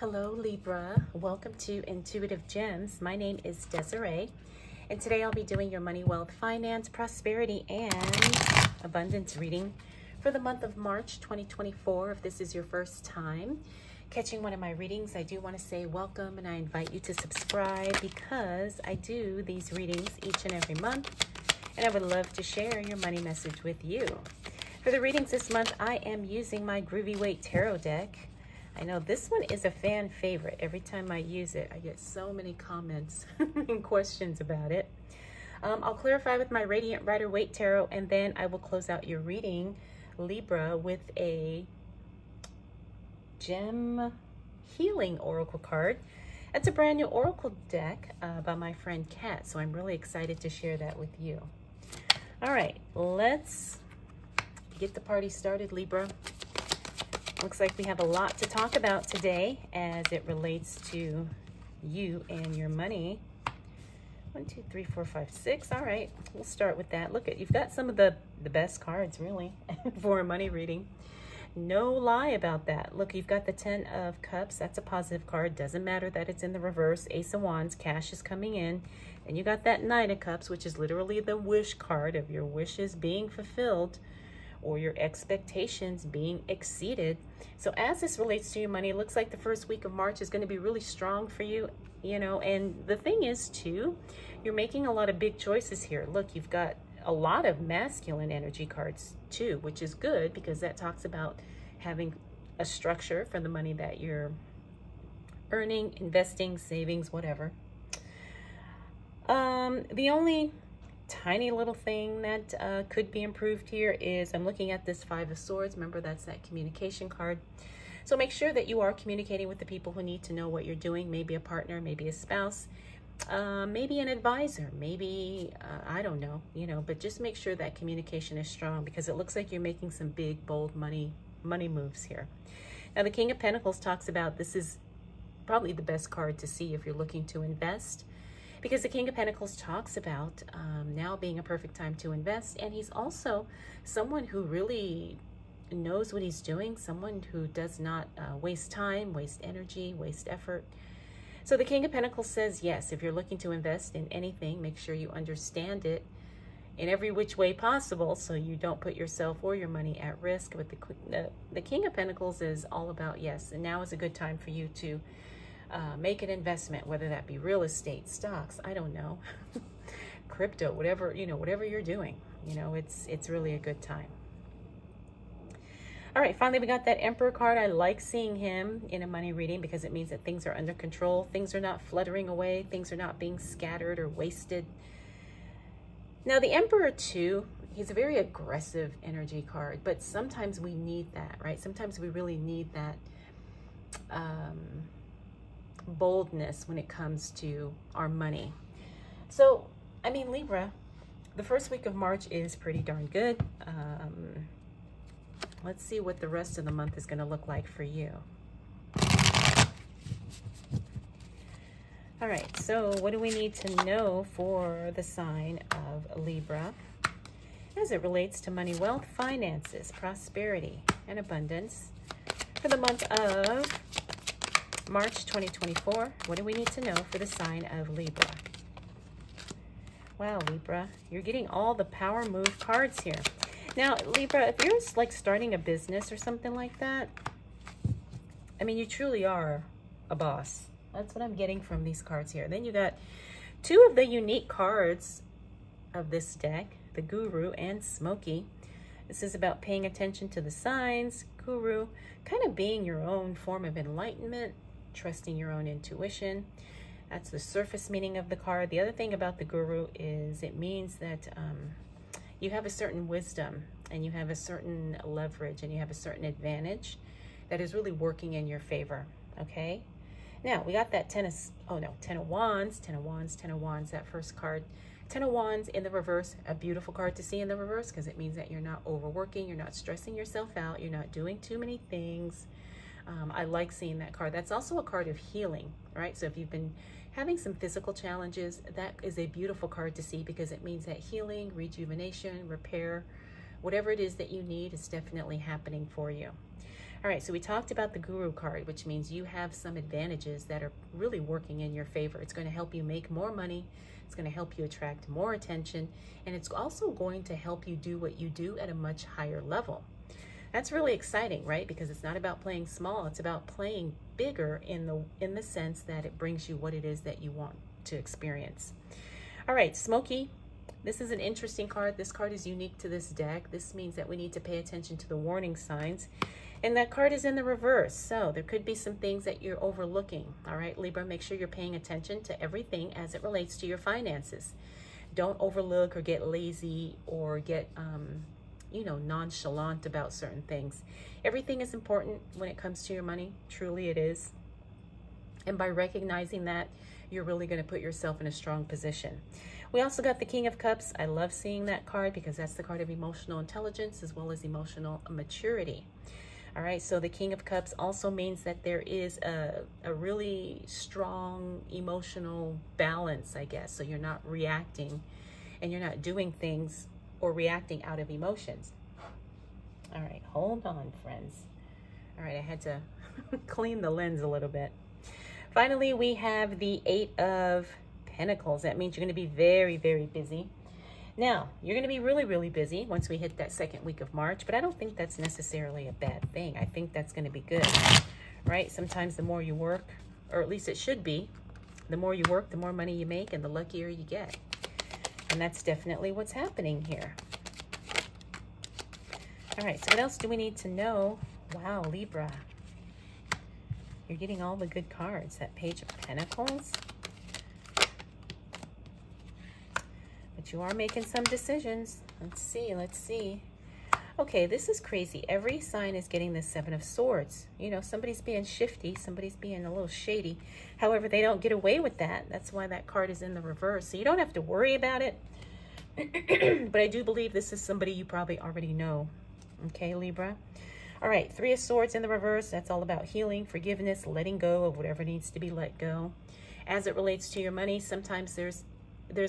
Hello Libra, welcome to Intuitive Gems. My name is Desiree, and today I'll be doing your money, wealth, finance, prosperity, and abundance reading for the month of March 2024. If this is your first time catching one of my readings, I do want to say welcome, and I invite you to subscribe because I do these readings each and every month, and I would love to share your money message with you. For the readings this month, I am using my Groovy Waite tarot deck. I know this one is a fan favorite. Every time I use it, I get so many comments and questions about it. I'll clarify with my Radiant Rider Waite Tarot, and then I will close out your reading, Libra, with a gem healing oracle card. It's a brand new oracle deck by my friend Kat, so I'm really excited to share that with you. All right, let's get the party started, Libra. Looks like we have a lot to talk about today as it relates to you and your money. 1, 2, 3, 4, 5, 6. All right, we'll start with that. Look, you've got some of the best cards, really, for a money reading. No lie about that. Look, you've got the 10 of Cups. That's a positive card. Doesn't matter that it's in the reverse. Ace of Wands, cash is coming in. And you got that 9 of Cups, which is literally the wish card of your wishes being fulfilled, or your expectations being exceeded. So as this relates to your money, it looks like the first week of March is going to be really strong for you, you know. And the thing is too, you're making a lot of big choices here. Look, you've got a lot of masculine energy cards too, which is good because that talks about having a structure for the money that you're earning, investing, savings, whatever. The only tiny little thing that could be improved here is I'm looking at this 5 of Swords. Remember, that's that communication card. So make sure that you are communicating with the people who need to know what you're doing. Maybe a partner, maybe a spouse, maybe an advisor, maybe I don't know, you know, but just make sure that communication is strong because it looks like you're making some big, bold money moves here. Now, the King of Pentacles talks about this is probably the best card to see if you're looking to invest, because the King of Pentacles talks about now being a perfect time to invest. And he's also someone who really knows what he's doing, someone who does not waste time, waste energy, waste effort. So the King of Pentacles says, yes, if you're looking to invest in anything, make sure you understand it in every which way possible so you don't put yourself or your money at risk. But the King of Pentacles is all about, yes, and now is a good time for you to make an investment, whether that be real estate, stocks, I don't know, crypto, whatever, you know, whatever you're doing, you know, it's really a good time. All right, finally, we got that Emperor card. I like seeing him in a money reading because it means that things are under control. Things are not fluttering away. Things are not being scattered or wasted. Now, the Emperor, too, he's a very aggressive energy card, but sometimes we need that, right? Sometimes we really need that boldness when it comes to our money. So, I mean, Libra, the first week of March is pretty darn good. Let's see what the rest of the month is going to look like for you. All right, so what do we need to know for the sign of Libra as it relates to money, wealth, finances, prosperity, and abundance for the month of March 2024? What do we need to know for the sign of Libra? Wow, Libra, you're getting all the power move cards here. Now, Libra, if you're like starting a business or something like that, I mean, you truly are a boss. That's what I'm getting from these cards here. Then you got 2 of the unique cards of this deck, the Guru and Smoky. This is about paying attention to the signs. Guru, kind of being your own form of enlightenment, trusting your own intuition. That's the surface meaning of the card. The other thing about the Guru is it means that you have a certain wisdom and you have a certain leverage and you have a certain advantage that is really working in your favor, okay? Now, we got that 10 of Wands, 10 of Wands, 10 of Wands, that first card. 10 of Wands in the reverse, a beautiful card to see in the reverse because it means that you're not overworking, you're not stressing yourself out, you're not doing too many things. I like seeing that card. That's also a card of healing, right? So if you've been having some physical challenges, that is a beautiful card to see because it means that healing, rejuvenation, repair, whatever it is that you need is definitely happening for you. All right, so we talked about the Guru card, which means you have some advantages that are really working in your favor. It's going to help you make more money. It's going to help you attract more attention. And it's also going to help you do what you do at a much higher level. That's really exciting, right? Because it's not about playing small. It's about playing bigger in the sense that it brings you what it is that you want to experience. All right, Smoky. This is an interesting card. This card is unique to this deck. This means that we need to pay attention to the warning signs. And that card is in the reverse. So there could be some things that you're overlooking. All right, Libra, make sure you're paying attention to everything as it relates to your finances. Don't overlook or get lazy or get, you know, nonchalant about certain things. Everything is important when it comes to your money. Truly it is. And by recognizing that, you're really going to put yourself in a strong position. We also got the King of Cups. I love seeing that card because that's the card of emotional intelligence as well as emotional maturity. All right, so the King of Cups also means that there is a really strong emotional balance, I guess. So you're not reacting and you're not doing things or reacting out of emotions. All right, hold on, friends. All right, I had to clean the lens a little bit. Finally, we have the Eight of Pentacles. That means you're going to be very, very busy. Now, you're going to be really, really busy once we hit that second week of March, but I don't think that's necessarily a bad thing. I think that's going to be good, right? Sometimes the more you work, or at least it should be, the more you work, the more money you make and the luckier you get. And that's definitely what's happening here. All right, so what else do we need to know? Wow, Libra. You're getting all the good cards. That Page of Pentacles. But you are making some decisions. Let's see, let's see. Okay, this is crazy. Every sign is getting the Seven of Swords. You know, somebody's being shifty. Somebody's being a little shady. However, they don't get away with that. That's why that card is in the reverse. So you don't have to worry about it. But I do believe this is somebody you probably already know. Okay, Libra. All right, Three of Swords in the reverse. That's all about healing, forgiveness, letting go of whatever needs to be let go. As it relates to your money, sometimes there's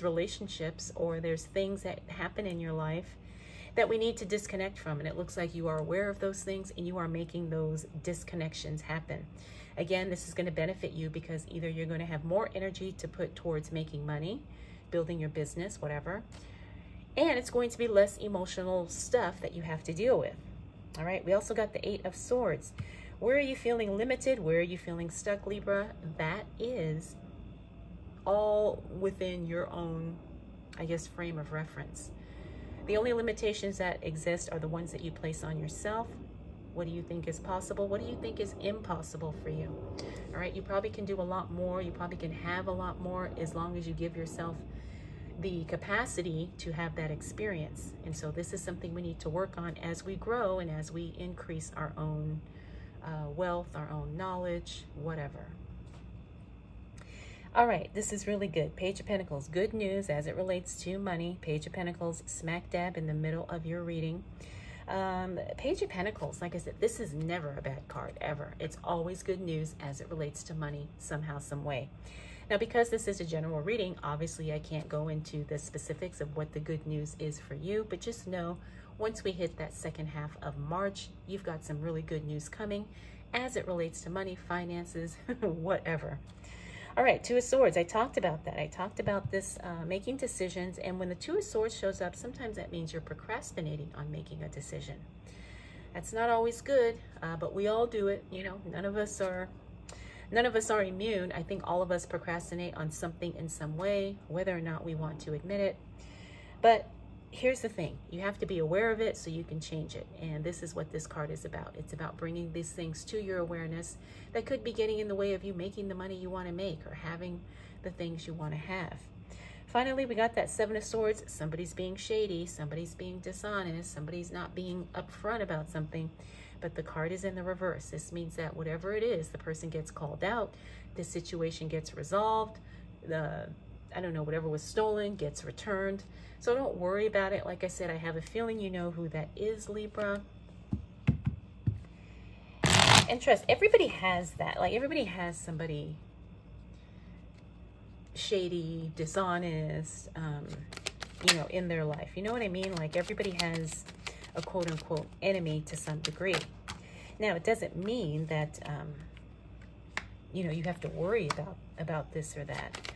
relationships or there's things that happen in your life that we need to disconnect from. And it looks like you are aware of those things and you are making those disconnections happen. Again, this is going to benefit you because either you're going to have more energy to put towards making money, building your business, whatever, and it's going to be less emotional stuff that you have to deal with. All right, we also got the Eight of Swords. Where are you feeling limited? Where are you feeling stuck, Libra? That is all within your own, I guess, frame of reference. The only limitations that exist are the ones that you place on yourself. What do you think is possible? What do you think is impossible for you? All right, you probably can do a lot more. You probably can have a lot more as long as you give yourself the capacity to have that experience. And so this is something we need to work on as we grow and as we increase our own wealth, our own knowledge, whatever. All right, this is really good. Page of Pentacles, good news as it relates to money. Page of Pentacles, smack dab in the middle of your reading. Page of Pentacles, like I said, this is never a bad card, ever. It's always good news as it relates to money, somehow, some way. Now, because this is a general reading, obviously I can't go into the specifics of what the good news is for you, but just know once we hit that second half of March, you've got some really good news coming as it relates to money, finances, whatever. All right, Two of Swords, I talked about that. I talked about this making decisions, and when the Two of Swords shows up, sometimes that means you're procrastinating on making a decision. That's not always good, but we all do it. You know, none of us are immune. I think all of us procrastinate on something in some way, whether or not we want to admit it. But here's the thing. You have to be aware of it so you can change it. And this is what this card is about. It's about bringing these things to your awareness that could be getting in the way of you making the money you want to make or having the things you want to have. Finally, we got that Seven of Swords. Somebody's being shady. Somebody's being dishonest. Somebody's not being upfront about something. But the card is in the reverse. This means that whatever it is, the person gets called out, the situation gets resolved, I don't know, whatever was stolen gets returned. So don't worry about it. Like I said, I have a feeling you know who that is, Libra. And trust, everybody has that. Like, everybody has somebody shady, dishonest, you know, in their life. You know what I mean? Like, everybody has a quote-unquote enemy to some degree. Now, it doesn't mean that, you know, you have to worry about this or that.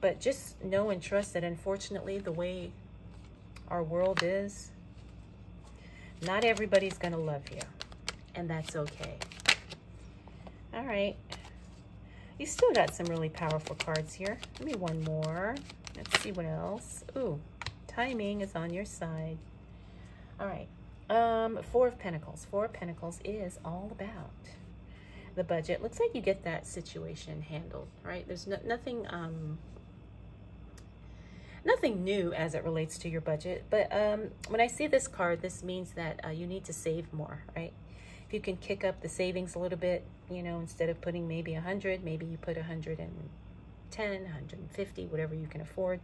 But just know and trust that, unfortunately, the way our world is, not everybody's going to love you. And that's okay. All right. You still got some really powerful cards here. Give me one more. Let's see what else. Ooh, timing is on your side. All right. Four of Pentacles. Four of Pentacles is all about the budget. Looks like you get that situation handled, right? There's nothing new as it relates to your budget. But when I see this card, this means that you need to save more, right? If you can kick up the savings a little bit, you know, instead of putting maybe 100, maybe you put 110, 150, whatever you can afford.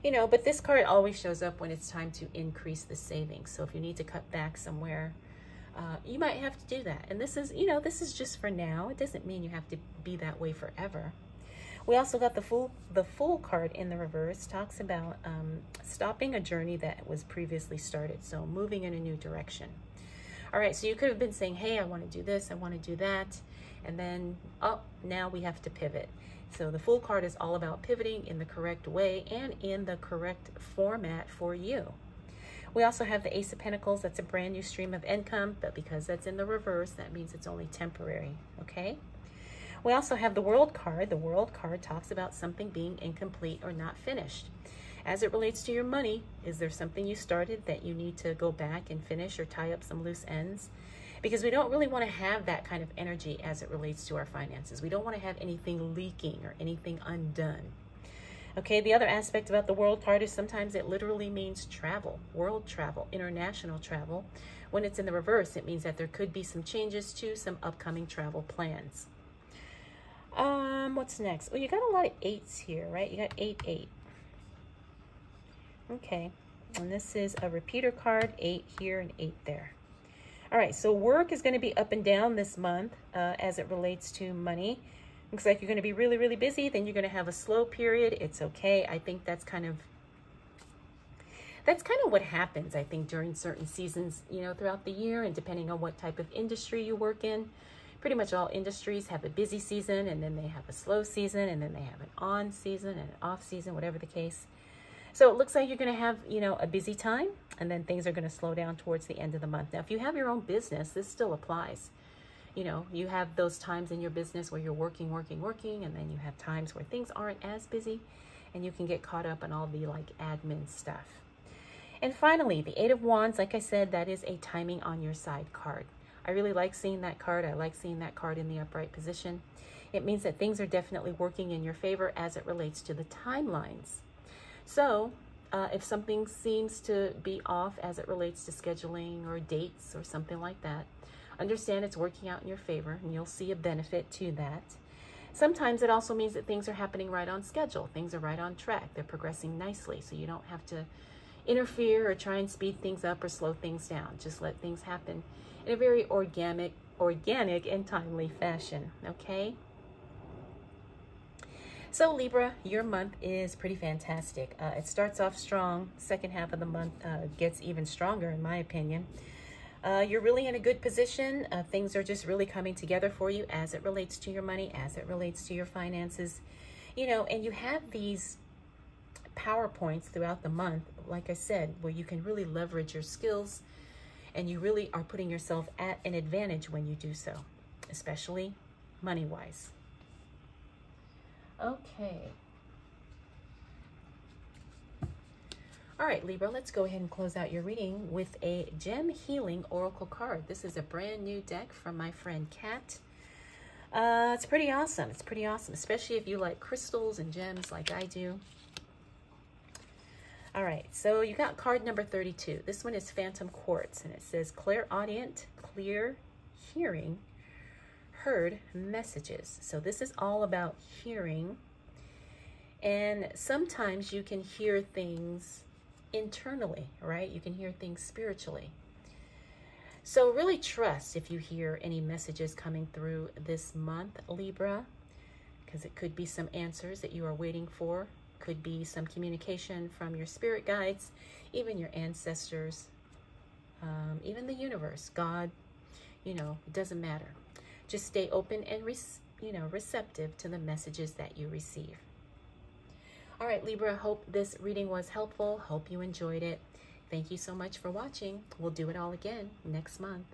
You know, but this card always shows up when it's time to increase the savings. So if you need to cut back somewhere, you might have to do that. And this is, you know, this is just for now. It doesn't mean you have to be that way forever. We also got the Fool card in the reverse. Talks about stopping a journey that was previously started. So moving in a new direction. All right, so you could have been saying, hey, I want to do this, I want to do that. And then, oh, now we have to pivot. So the Fool card is all about pivoting in the correct way and in the correct format for you. We also have the Ace of Pentacles. That's a brand new stream of income, but because that's in the reverse, that means it's only temporary, okay? We also have the World card. The World card talks about something being incomplete or not finished. As it relates to your money, is there something you started that you need to go back and finish or tie up some loose ends? Because we don't really want to have that kind of energy as it relates to our finances. We don't want to have anything leaking or anything undone. Okay, the other aspect about the World card is sometimes it literally means travel, world travel, international travel. When it's in the reverse, it means that there could be some changes to some upcoming travel plans. What's next? Oh, you got a lot of eights here, right? You got 8, 8. Okay, and this is a repeater card, 8 here and 8 there. All right, so work is going to be up and down this month as it relates to money. Looks like you're going to be really, really busy. Then you're going to have a slow period. It's okay. I think that's kind of what happens, I think, during certain seasons, you know, throughout the year, and depending on what type of industry you work in. Pretty much all industries have a busy season, and then they have a slow season, and then they have an on season and an off season, whatever the case. So it looks like you're going to have, you know, a busy time, and then things are going to slow down towards the end of the month. Now, if you have your own business, this still applies. You know, you have those times in your business where you're working, and then you have times where things aren't as busy, and you can get caught up on all the, like, admin stuff. And finally, the Eight of Wands, like I said, that is a timing on your side card. I really like seeing that card. I like seeing that card in the upright position. It means that things are definitely working in your favor as it relates to the timelines. So if something seems to be off as it relates to scheduling or dates or something like that, understand it's working out in your favor, and you'll see a benefit to that. Sometimes it also means that things are happening right on schedule. Things are right on track. They're progressing nicely, so you don't have to interfere or try and speed things up or slow things down. Just let things happen in a very organic and timely fashion, okay? So Libra, your month is pretty fantastic. It starts off strong. Second half of the month gets even stronger, in my opinion. You're really in a good position. Things are just really coming together for you as it relates to your money, as it relates to your finances. You know, and you have these PowerPoints throughout the month, like I said, where you can really leverage your skills, and you really are putting yourself at an advantage when you do so, especially money-wise. Okay. All right, Libra, let's go ahead and close out your reading with a Gem Healing Oracle card. This is a brand new deck from my friend Kat. It's pretty awesome. It's pretty awesome, especially if you like crystals and gems like I do. All right, so you got card number 32. This one is Phantom Quartz, and it says clairaudient, clear hearing, heard messages. So this is all about hearing, and sometimes you can hear things internally, right? You can hear things spiritually. So really trust if you hear any messages coming through this month, Libra, because it could be some answers that you are waiting for. Could be some communication from your spirit guides, even your ancestors, even the universe, God, you know, it doesn't matter. Just stay open and, receptive to the messages that you receive. All right, Libra, hope this reading was helpful. Hope you enjoyed it. Thank you so much for watching. We'll do it all again next month.